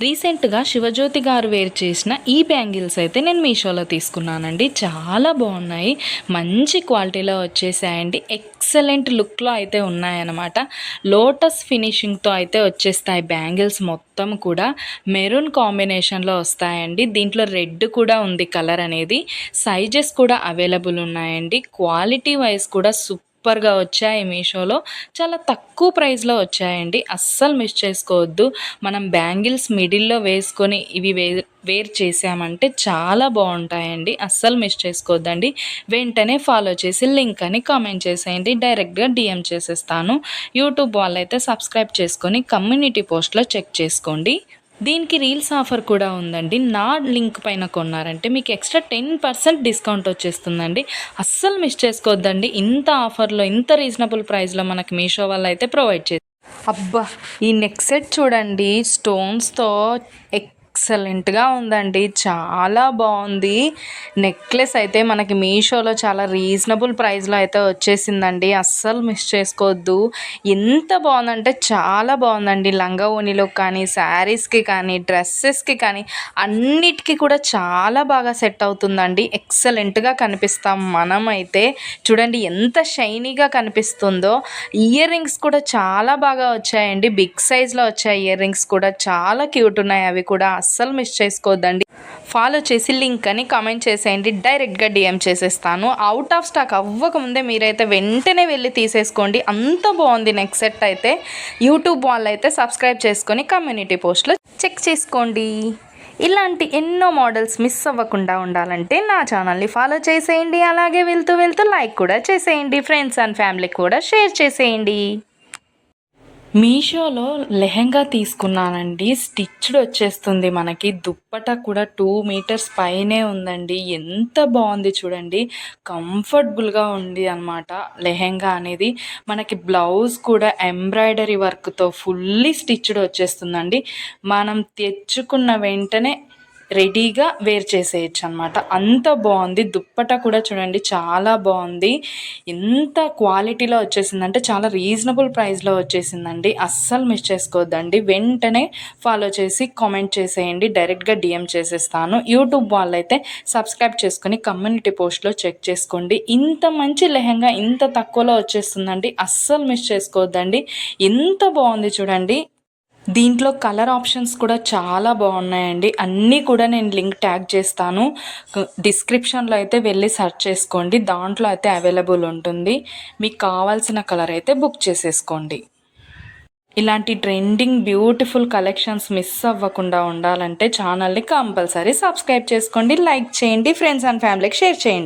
రీసెంట్గా శివజ్యోతి గారు వేర్ చేసిన ఈ బ్యాంగిల్స్ అయితే నేను మీషోలో తీసుకున్నానండి. చాలా బాగున్నాయి, మంచి క్వాలిటీలో వచ్చేసాయండి. ఎక్సలెంట్ లుక్లో అయితే ఉన్నాయన్నమాట. లోటస్ ఫినిషింగ్తో అయితే వచ్చేస్తాయి బ్యాంగిల్స్ మొత్తం కూడా. మెరూన్ కాంబినేషన్లో వస్తాయండి. దీంట్లో రెడ్ కూడా ఉంది కలర్ అనేది. సైజెస్ కూడా అవైలబుల్ ఉన్నాయండి. క్వాలిటీ వైజ్ కూడా సూపర్గా వచ్చాయి. మీషోలో చాలా తక్కువ ప్రైస్లో వచ్చాయండి. అస్సలు మిస్ చేసుకోవద్దు. మనం బ్యాంగిల్స్ మిడిల్లో వేసుకొని ఇవి వేర్ చేసామంటే చాలా బాగుంటాయండి. అస్సలు మిస్ చేసుకోవద్దండి. వెంటనే ఫాలో చేసి లింక్ అని కామెంట్ చేసేయండి. డైరెక్ట్గా డిఎం చేసేస్తాను. యూట్యూబ్ వాళ్ళైతే సబ్స్క్రైబ్ చేసుకొని కమ్యూనిటీ పోస్ట్లో చెక్ చేసుకోండి. దీనికి రీల్స్ ఆఫర్ కూడా ఉందండి. నా లింక్ పైన కొన్నారంటే మీకు ఎక్స్ట్రా 10% డిస్కౌంట్ వచ్చేస్తుందండి. అస్సలు మిస్ చేసుకోవద్దండి. ఇంత ఆఫర్లో ఇంత రీజనబుల్ ప్రైస్లో మనకి మీషో వాళ్ళు అయితే ప్రొవైడ్ చేస్తారు. అబ్బా, ఈ నెక్ సెట్ చూడండి, స్టోన్స్తో ఎక్సలెంట్గా ఉందండి. చాలా బాగుంది. నెక్లెస్ అయితే మనకి మీషోలో చాలా రీజనబుల్ ప్రైస్లో అయితే వచ్చేసిందండి. అస్సలు మిస్ చేసుకోవద్దు. ఎంత బాగుందంటే చాలా బాగుందండి. లంగా ఓణిలో కానీ, శారీస్కి కానీ, డ్రెస్సెస్కి కానీ అన్నిటికీ కూడా చాలా బాగా సెట్ అవుతుందండి. ఎక్సలెంట్గా కనిపిస్తాం మనమైతే. చూడండి ఎంత షైనీగా కనిపిస్తుందో. ఇయర్ రింగ్స్ కూడా చాలా బాగా వచ్చాయండి. బిగ్ సైజ్లో వచ్చాయి ఇయర్ రింగ్స్ కూడా. చాలా క్యూట్ ఉన్నాయి అవి కూడా. అస్సలు మిస్ చేసుకోవద్దండి. ఫాలో చేసి లింక్ అని కామెంట్ చేసేయండి. డైరెక్ట్గా డిఎం చేసేస్తాను. అవుట్ ఆఫ్ స్టాక్ అవ్వకముందే మీరైతే వెంటనే వెళ్ళి తీసేసుకోండి. అంత బాగుంది నెక్ సెట్ అయితే. యూట్యూబ్ వాళ్ళు అయితే సబ్స్క్రైబ్ చేసుకొని కమ్యూనిటీ పోస్ట్లో చెక్ చేసుకోండి. ఇలాంటి ఎన్నో మోడల్స్ మిస్ అవ్వకుండా ఉండాలంటే నా ఛానల్ని ఫాలో చేసేయండి. అలాగే వెళ్తూ లైక్ కూడా చేసేయండి. ఫ్రెండ్స్ అండ్ ఫ్యామిలీకి కూడా షేర్ చేసేయండి. మీషోలో లెహెంగా తీసుకున్నానండి. స్టిచ్డ్ వచ్చేస్తుంది మనకి. దుప్పట కూడా 2 మీటర్స్ పైనే ఉందండి. ఎంత బాగుంది చూడండి. కంఫర్టబుల్గా ఉంది అనమాట లెహెంగా అనేది. మనకి బ్లౌజ్ కూడా ఎంబ్రాయిడరీ వర్క్తో ఫుల్లీ స్టిచ్డ్ వచ్చేస్తుందండి. మనం తెచ్చుకున్న వెంటనే రెడీగా వేర్ చేసేయచ్చు అనమాట. అంత బాగుంది. దుప్పట కూడా చూడండి చాలా బాగుంది. ఎంత క్వాలిటీలో వచ్చేసిందంటే చాలా రీజనబుల్ ప్రైస్లో వచ్చేసిందండి. అస్సలు మిస్ చేసుకోవద్దండి. వెంటనే ఫాలో చేసి కామెంట్ చేసేయండి. డైరెక్ట్గా డిఎం చేసేస్తాను. యూట్యూబ్ వాళ్ళైతే సబ్స్క్రైబ్ చేసుకొని కమ్యూనిటీ పోస్ట్లో చెక్ చేసుకోండి. ఇంత మంచి లెహెంగా ఇంత తక్కువలో వచ్చేస్తుందండి. అస్సలు మిస్ చేసుకోవద్దండి. ఎంత బాగుంది చూడండి. దీంట్లో కలర్ ఆప్షన్స్ కూడా చాలా బాగున్నాయండి. అన్నీ కూడా నేను లింక్ ట్యాగ్ చేస్తాను. డిస్క్రిప్షన్లో అయితే వెళ్ళి సెర్చ్ చేసుకోండి. దాంట్లో అయితే అవైలబుల్ ఉంటుంది. మీకు కావాల్సిన కలర్ అయితే బుక్ చేసేసుకోండి. ఇలాంటి ట్రెండింగ్ బ్యూటిఫుల్ కలెక్షన్స్ మిస్ అవ్వకుండా ఉండాలంటే ఛానల్ని కంపల్సరీ సబ్స్క్రైబ్ చేసుకోండి. లైక్ చేయండి. ఫ్రెండ్స్ అండ్ ఫ్యామిలీకి షేర్ చేయండి.